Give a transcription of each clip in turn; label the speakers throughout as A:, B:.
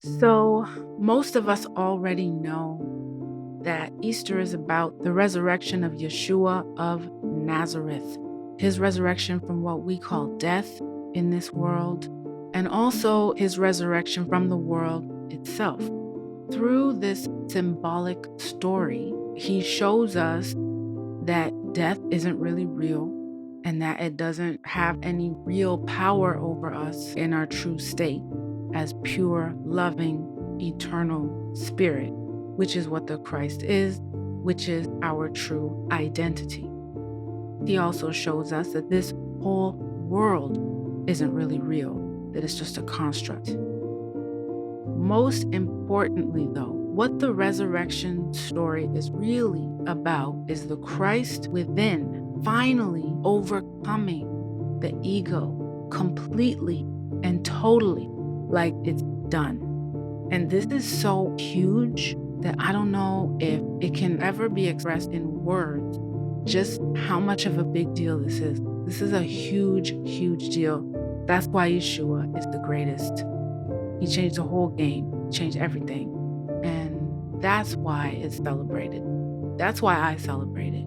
A: So, most of us already know that Easter is about the resurrection of Yeshua of Nazareth, his resurrection from what we call death in this world, and also his resurrection from the world itself. Through this symbolic story, he shows us that death isn't really real and that it doesn't have any real power over us in our true state as pure, loving, eternal spirit, which is what the Christ is, which is our true identity. He also shows us that this whole world isn't really real, that it's just a construct. Most importantly, though, what the resurrection story is really about is the Christ within finally overcoming the ego completely and totally, like it's done. And this is so huge that I don't know if it can ever be expressed in words just how much of a big deal this is. This is a huge, huge deal. That's why Yeshua is the greatest. He changed the whole game, changed everything. And that's why it's celebrated. That's why I celebrate it.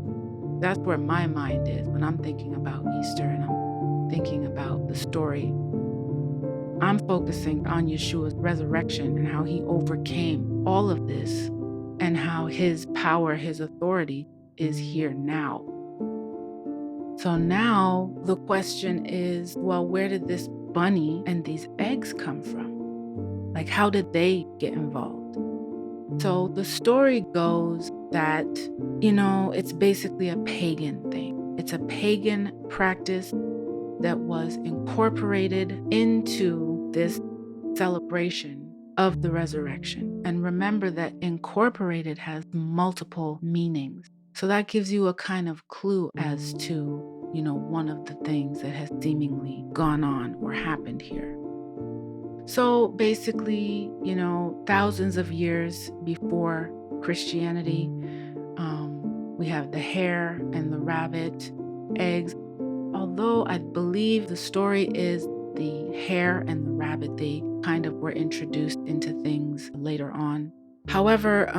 A: That's where my mind is when I'm thinking about Easter and I'm thinking about the story. I'm focusing on Yeshua's resurrection and how he overcame all of this and how his power, his authority is here now. So now the question is, well, where did this bunny and these eggs come from? Like, how did they get involved? So the story goes that, it's basically a pagan thing. It's a pagan practice that was incorporated into this celebration of the resurrection. And remember that incorporated has multiple meanings. So that gives you a kind of clue as to, one of the things that has seemingly gone on or happened here. So basically, thousands of years before Christianity, we have the hare and the rabbit, eggs. Although I believe the story is the hare and the rabbit, they kind of were introduced into things later on. However,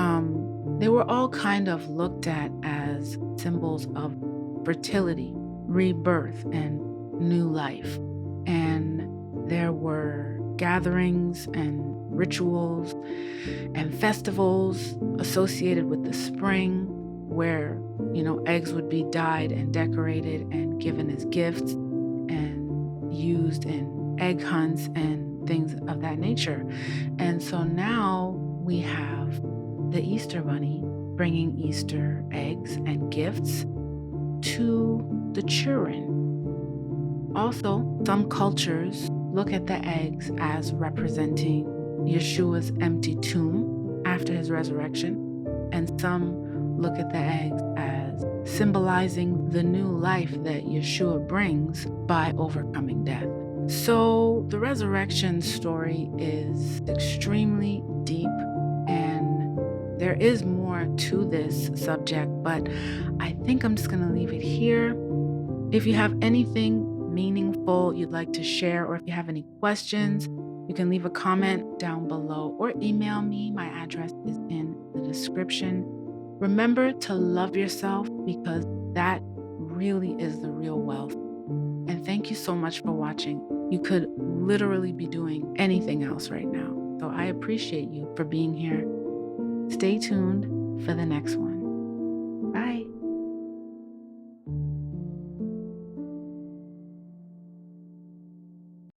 A: they were all kind of looked at as symbols of fertility, rebirth, and new life. And there were gatherings and rituals and festivals associated with the spring where, eggs would be dyed and decorated and given as gifts and used in egg hunts and things of that nature. And so now we have the Easter Bunny bringing Easter eggs and gifts to the children. Also, some cultures look at the eggs as representing Yeshua's empty tomb after his resurrection, and some look at the eggs as symbolizing the new life that Yeshua brings by overcoming death. So the resurrection story is extremely deep, and there is more to this subject, but I think I'm just going to leave it here. If you have anything meaningful you'd like to share, or if you have any questions, you can leave a comment down below or email me. My address is in the description. Remember to love yourself, because that really is the real wealth. And thank you so much for watching. You could literally be doing anything else right now. So I appreciate you for being here. Stay tuned for the next one.